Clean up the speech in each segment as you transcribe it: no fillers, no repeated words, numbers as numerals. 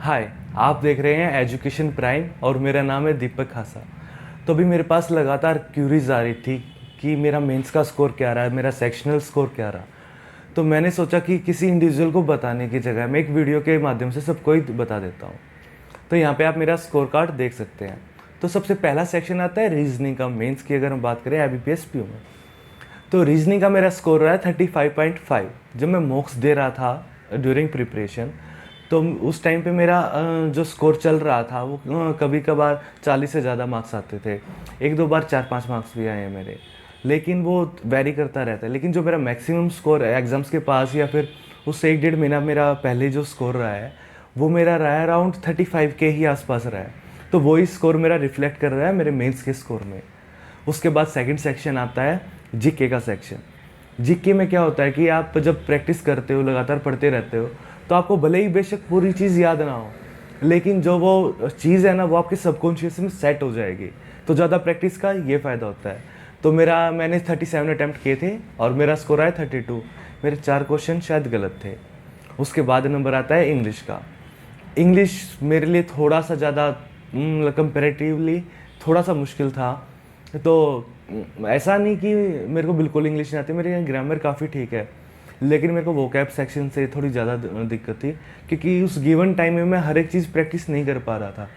हाय, आप देख रहे हैं एजुकेशन प्राइम और मेरा नाम है दीपक खासा। तो अभी मेरे पास लगातार क्यूरीज आ रही थी कि मेरा मेंस का स्कोर क्या रहा है, मेरा सेक्शनल स्कोर क्या रहा। तो मैंने सोचा कि किसी इंडिविजुअल को बताने की जगह मैं एक वीडियो के माध्यम से सबको ही बता देता हूँ। तो यहाँ पे आप मेरा स्कोर कार्ड देख सकते हैं। तो सबसे पहला सेक्शन आता है रीजनिंग का। मेंस की अगर हम बात करें IBPS PO में, तो रीजनिंग का मेरा स्कोर रहा है 35.5। जब मैं मॉक्स दे रहा था ड्यूरिंग प्रिपरेशन, तो उस टाइम पे मेरा जो स्कोर चल रहा था वो कभी कभार 40 से ज़्यादा मार्क्स आते थे। एक दो बार 4-5 मार्क्स भी आए हैं मेरे, लेकिन वो वेरी करता रहता है। लेकिन जो मेरा मैक्सिमम स्कोर है एग्ज़ाम्स के पास या फिर उससे 1-1.5 महीना मेरा पहले जो स्कोर रहा है वो मेरा रहा है अराउंड 35 के ही आसपास रहा है। तो वही स्कोर मेरा रिफ्लेक्ट कर रहा है मेरे मेंस के स्कोर में। उसके बाद सेकंड सेक्शन आता है जीके का सेक्शन। जीके में क्या होता है कि आप जब प्रैक्टिस करते हो, लगातार पढ़ते रहते हो, तो आपको भले ही बेशक पूरी चीज़ याद ना हो, लेकिन जो वो चीज़ है ना वो आपके सबकॉन्शियस में सेट हो जाएगी। तो ज़्यादा प्रैक्टिस का ये फ़ायदा होता है। तो मैंने 37 अटैम्प्ट किए थे और मेरा स्कोर आया 32। मेरे 4 क्वेश्चन शायद गलत थे। उसके बाद नंबर आता है इंग्लिश का। इंग्लिश मेरे लिए थोड़ा सा ज़्यादा कंपेरेटिवली थोड़ा सा मुश्किल था। तो ऐसा नहीं कि मेरे को बिल्कुल इंग्लिश नहीं आती, मेरी ग्रामर काफ़ी ठीक है, लेकिन मेरे को वोकैब सेक्शन से थोड़ी ज़्यादा दिक्कत थी, क्योंकि उस गिवन टाइम में मैं हर एक चीज़ प्रैक्टिस नहीं कर पा रहा था।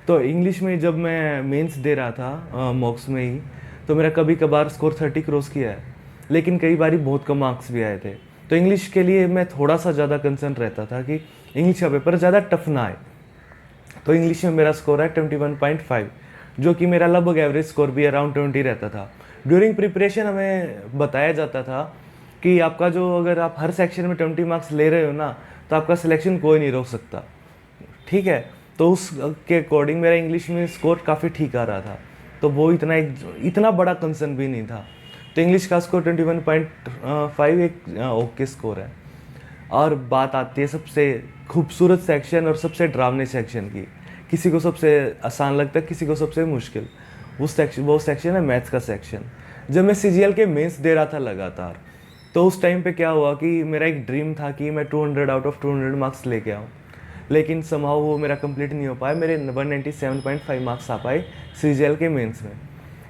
तो इंग्लिश में जब मैं मेंस दे रहा था मॉक्स में ही, तो मेरा कभी कभार स्कोर 30 क्रॉस किया है, लेकिन कई बार बहुत कम मार्क्स भी आए थे। तो इंग्लिश के लिए मैं थोड़ा सा ज़्यादा कंसर्न रहता था कि इंग्लिश का पेपर ज़्यादा टफ ना आए। तो इंग्लिश में मेरा स्कोर है 21.5, जो कि मेरा लगभग एवरेज स्कोर भी अराउंड 20 रहता था। ड्यूरिंग प्रिपरेशन हमें बताया जाता था कि आपका जो अगर आप हर सेक्शन में 20 मार्क्स ले रहे हो ना, तो आपका सिलेक्शन कोई नहीं रोक सकता। ठीक है, तो उस के अकॉर्डिंग मेरा इंग्लिश में स्कोर काफ़ी ठीक आ रहा था। तो वो इतना बड़ा कंसर्न भी नहीं था। तो इंग्लिश का स्कोर 21.5 एक ओके स्कोर है। और बात आती है सबसे खूबसूरत सेक्शन और सबसे डरावने सेक्शन की। किसी को सबसे आसान लगता है, किसी को सबसे मुश्किल। वो सेक्शन है मैथ्स का सेक्शन। जब मैं CGL के मेंस दे रहा था लगातार, तो उस टाइम पे क्या हुआ कि मेरा एक ड्रीम था कि मैं 200 आउट ऑफ 200 मार्क्स लेके आऊँ, लेकिन समहाउ वो मेरा कंप्लीट नहीं हो पाया। मेरे 197.5 मार्क्स आ पाए CGL के मेंस में।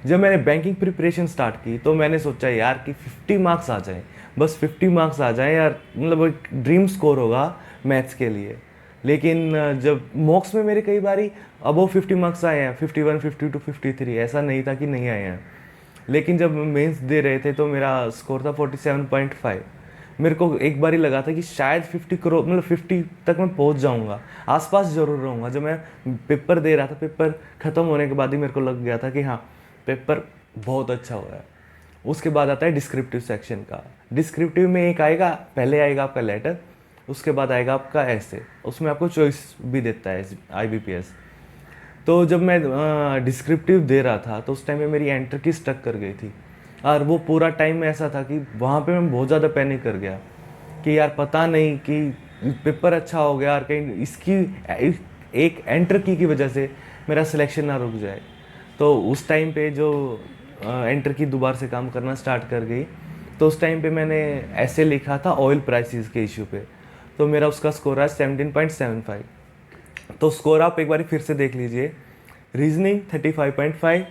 जब मैंने बैंकिंग प्रिपरेशन स्टार्ट की, तो मैंने सोचा यार कि 50 मार्क्स आ जाएं, बस 50 मार्क्स आ जाएं यार, मतलब एक ड्रीम स्कोर होगा मैथ्स के लिए। लेकिन जब मॉक्स में मेरे कई बारी अबव 50 मार्क्स आए हैं, 51, 52, 53, ऐसा नहीं था कि नहीं आए हैं। लेकिन जब मेंस दे रहे थे तो मेरा स्कोर था 47.5। मेरे को एक बार ही लगा था कि शायद 50 करोड़ मतलब 50 तक मैं पहुंच जाऊंगा, आसपास जरूर रहूंगा। जब मैं पेपर दे रहा था, पेपर ख़त्म होने के बाद ही मेरे को लग गया था कि हाँ, पेपर बहुत अच्छा हो रहा है। उसके बाद आता है डिस्क्रिप्टिव सेक्शन का। डिस्क्रिप्टिव में एक आएगा, पहले आएगा आपका लेटर, उसके बाद आएगा आपका ऐसे। उसमें आपको चॉइस भी देता है IBPS। तो जब मैं डिस्क्रिप्टिव दे रहा था, तो उस टाइम में मेरी एंटर की स्टक कर गई थी। और वो पूरा टाइम ऐसा था कि वहाँ पे मैं बहुत ज़्यादा पैनिक कर गया कि यार पता नहीं कि पेपर अच्छा हो गया और कहीं इसकी एक एंटर की वजह से मेरा सिलेक्शन ना रुक जाए। तो उस टाइम पे जो एंटर की दोबारा से काम करना स्टार्ट कर गई, तो उस टाइम पे मैंने ऐसे लिखा था ऑयल प्राइसेस के इशू पे। तो मेरा उसका स्कोर है 17.75। तो स्कोर आप एक बार फिर से देख लीजिए। Reasoning 35.5,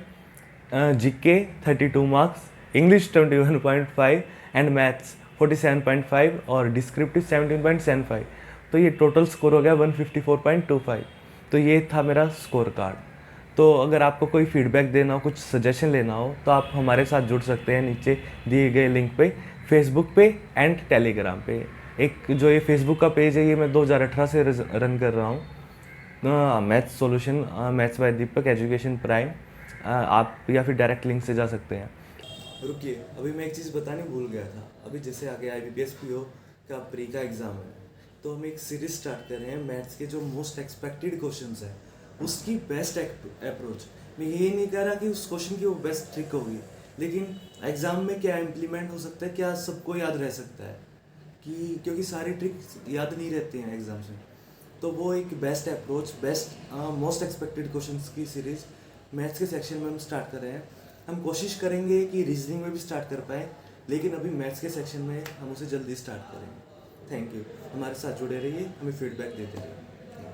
GK 32 marks, English 21.5 and maths 47.5 और डिस्क्रिप्टिव 17.75। तो ये टोटल स्कोर हो गया 154.25। तो ये था मेरा स्कोर कार्ड। तो अगर आपको कोई फीडबैक देना हो, कुछ सजेशन लेना हो, तो आप हमारे साथ जुड़ सकते हैं नीचे दिए गए लिंक पे, फेसबुक पे एंड टेलीग्राम पे। एक जो ये फेसबुक का पेज है, ये मैं 2018 से रन कर रहा हूँ, maths solution, maths by Deepak education prime. आप या फिर डायरेक्ट लिंक से जा सकते हैं। रुकिए, अभी मैं एक चीज़ बताने भूल गया था। अभी जैसे आगे IBPS PO का प्री का एग्ज़ाम है, तो हम एक सीरीज स्टार्ट कर रहे हैं मैथ्स के जो मोस्ट एक्सपेक्टेड क्वेश्चंस है उसकी बेस्ट अप्रोच। मैं ये नहीं कह रहा कि उस क्वेश्चन की वो बेस्ट ट्रिक होगी, लेकिन एग्ज़ाम में क्या इम्प्लीमेंट हो सकता है, क्या सबको याद रह सकता है, कि क्योंकि सारी ट्रिक्स याद नहीं रहती हैं एग्ज़ाम्स में। तो वो एक best approach, best most expected questions की सीरीज मैथ्स के सेक्शन में हम स्टार्ट कर रहे हैं। हम कोशिश करेंगे कि रीजनिंग में भी स्टार्ट कर पाए, लेकिन अभी मैथ्स के सेक्शन में हम उसे जल्दी स्टार्ट करेंगे। Thank you. हमारे साथ जुड़े रहिए, हमें फीडबैक देते रहिए।